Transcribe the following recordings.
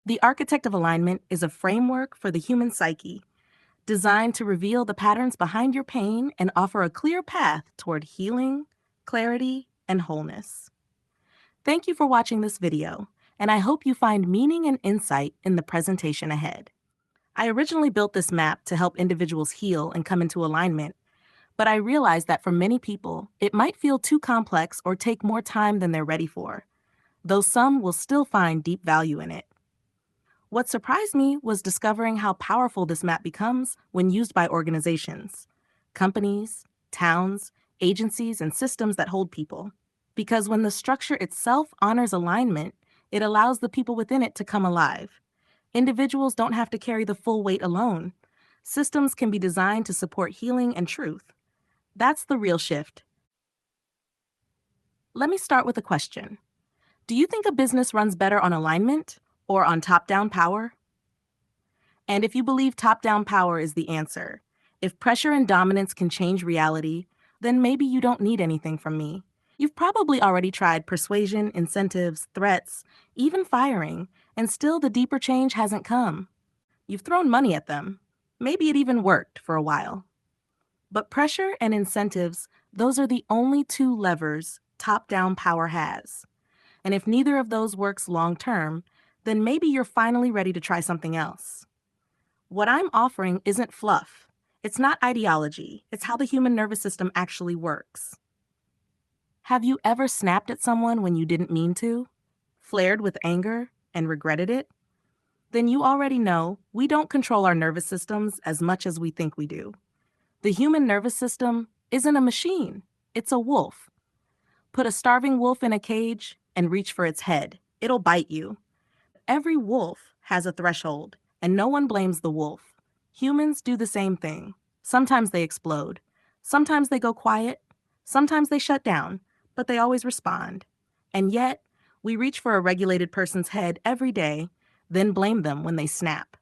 The architect of alignment is a framework for the human psyche, designed to reveal the patterns behind your pain and offer a clear path toward healing, clarity, and wholeness. Thank you for watching this video, and I hope you find meaning and insight in the presentation ahead. I originally built this map to help individuals heal and come into alignment, but I realized that for many people, it might feel too complex or take more time than they're ready for, though some will still find deep value in it. What surprised me was discovering how powerful this map becomes when used by organizations, companies, towns, agencies, and systems that hold people. Because when the structure itself honors alignment, it allows the people within it to come alive. Individuals don't have to carry the full weight alone. Systems can be designed to support healing and truth. That's the real shift. Let me start with a question. Do you think a business runs better on alignment or on top-down power? And if you believe top-down power is the answer, if pressure and dominance can change reality, then maybe you don't need anything from me. You've probably already tried persuasion, incentives, threats, even firing, and still the deeper change hasn't come. You've thrown money at them. Maybe it even worked for a while. But pressure and incentives, those are the only two levers top-down power has. And if neither of those works long-term, then maybe you're finally ready to try something else. What I'm offering isn't fluff. It's not ideology. It's how the human nervous system actually works. Have you ever snapped at someone when you didn't mean to? Flared with anger and regretted it? Then you already know we don't control our nervous systems as much as we think we do. The human nervous system isn't a machine. It's a wolf. Put a starving wolf in a cage and reach for its head. It'll bite you. Every wolf has a threshold, and no one blames the wolf. Humans do the same thing. Sometimes they explode. Sometimes they go quiet. Sometimes they shut down, but they always respond. And yet, we reach for a regulated person's head every day, then blame them when they snap.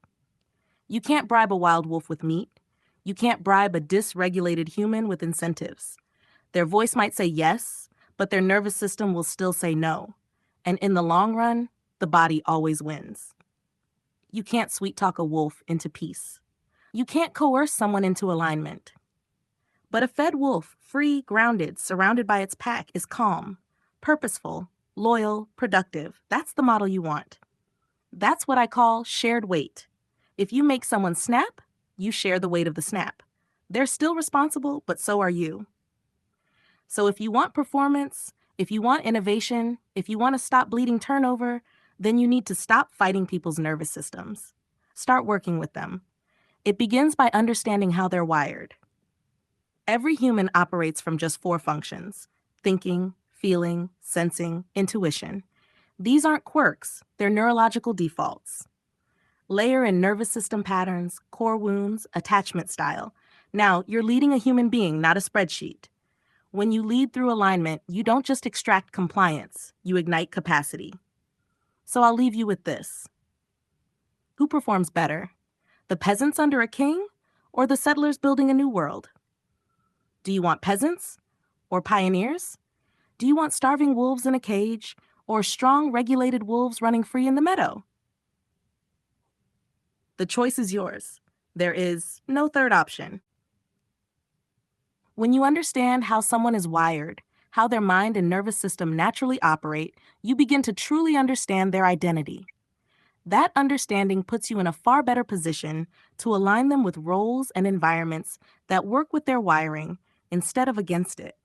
You can't bribe a wild wolf with meat. You can't bribe a dysregulated human with incentives. Their voice might say yes, but their nervous system will still say no. And in the long run, the body always wins. You can't sweet-talk a wolf into peace. You can't coerce someone into alignment. But a fed wolf, free, grounded, surrounded by its pack, is calm, purposeful, loyal, productive. That's the model you want. That's what I call shared weight. If you make someone snap, you share the weight of the snap. They're still responsible, but so are you. So if you want performance, if you want innovation, if you want to stop bleeding turnover, then you need to stop fighting people's nervous systems. Start working with them. It begins by understanding how they're wired. Every human operates from just 4 functions: thinking, feeling, sensing, intuition. These aren't quirks, they're neurological defaults. Layer in nervous system patterns, core wounds, attachment style. Now, you're leading a human being, not a spreadsheet. When you lead through alignment, you don't just extract compliance, you ignite capacity. So I'll leave you with this. Who performs better? The peasants under a king or the settlers building a new world? Do you want peasants or pioneers? Do you want starving wolves in a cage or strong, regulated wolves running free in the meadow? The choice is yours. There is no third option. When you understand how someone is wired, how their mind and nervous system naturally operate, you begin to truly understand their identity. That understanding puts you in a far better position to align them with roles and environments that work with their wiring instead of against it.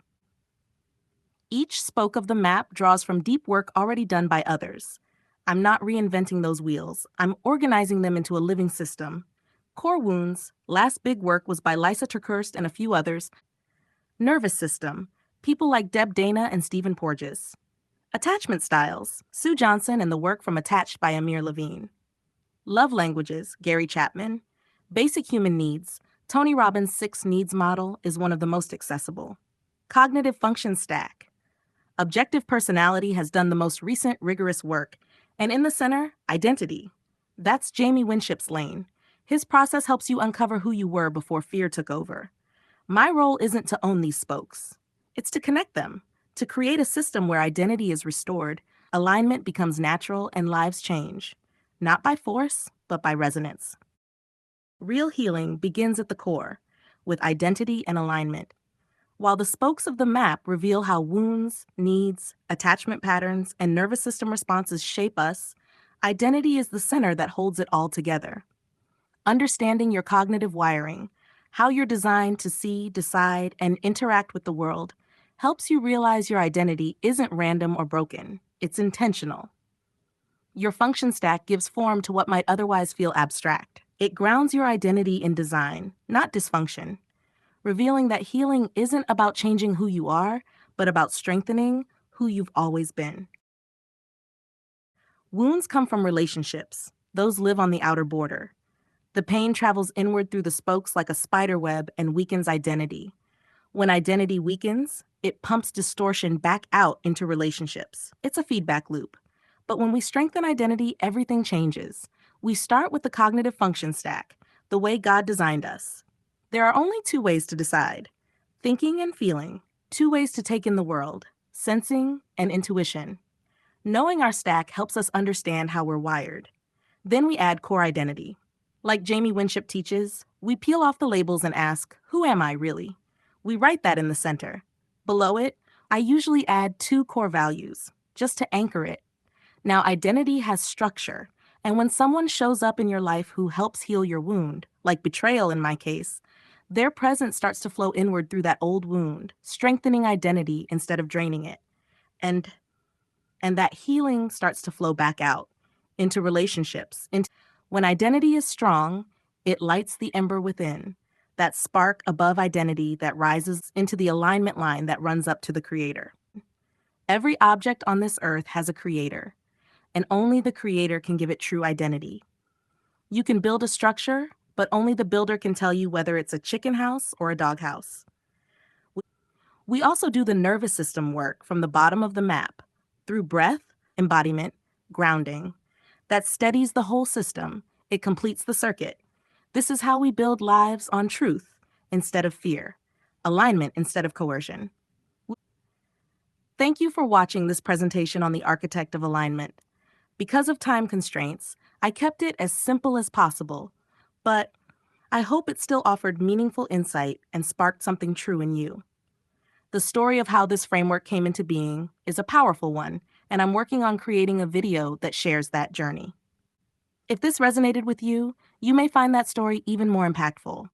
Each spoke of the map draws from deep work already done by others. I'm not reinventing those wheels. I'm organizing them into a living system. Core wounds, last big work was by Lysa TerKeurst and a few others. Nervous system, people like Deb Dana and Stephen Porges. Attachment styles, Sue Johnson and the work from Attached by Amir Levine. Love languages, Gary Chapman. Basic human needs, Tony Robbins' 6 needs model is one of the most accessible. Cognitive function stack. Objective personality has done the most recent rigorous work. And in the center, identity. That's Jamie Winship's lane. His process helps you uncover who you were before fear took over. My role isn't to own these spokes. It's to connect them, to create a system where identity is restored, alignment becomes natural, and lives change. not by force, but by resonance. Real healing begins at the core, with identity and alignment, while the spokes of the map reveal how wounds, needs, attachment patterns, and nervous system responses shape us. Identity is the center that holds it all together. Understanding your cognitive wiring, how you're designed to see, decide, and interact with the world, helps you realize your identity isn't random or broken, it's intentional. Your function stack gives form to what might otherwise feel abstract. It grounds your identity in design, not dysfunction, revealing that healing isn't about changing who you are, but about strengthening who you've always been. Wounds come from relationships, those live on the outer border. The pain travels inward through the spokes like a spider web and weakens identity. When identity weakens, it pumps distortion back out into relationships. It's a feedback loop. But when we strengthen identity, everything changes. We start with the cognitive function stack, the way God designed us. There are only two ways to decide: thinking and feeling, two ways to take in the world, sensing and intuition. Knowing our stack helps us understand how we're wired. Then we add core identity. Like Jamie Winship teaches, we peel off the labels and ask, who am I really? We write that in the center. Below it, I usually add two core values, just to anchor it. Now, identity has structure, and when someone shows up in your life who helps heal your wound, like betrayal in my case, their presence starts to flow inward through that old wound, strengthening identity instead of draining it. And that healing starts to flow back out into relationships. When identity is strong, it lights the ember within, that spark above identity that rises into the alignment line that runs up to the creator. Every object on this earth has a creator, and only the creator can give it true identity. You can build a structure, but only the builder can tell you whether it's a chicken house or a dog house. We also do the nervous system work from the bottom of the map, through breath, embodiment, grounding. That steadies the whole system. It completes the circuit. This is how we build lives on truth instead of fear, alignment instead of coercion. Thank you for watching this presentation on the Architect of Alignment. Because of time constraints, I kept it as simple as possible, but I hope it still offered meaningful insight and sparked something true in you. The story of how this framework came into being is a powerful one, and I'm working on creating a video that shares that journey. If this resonated with you, you may find that story even more impactful.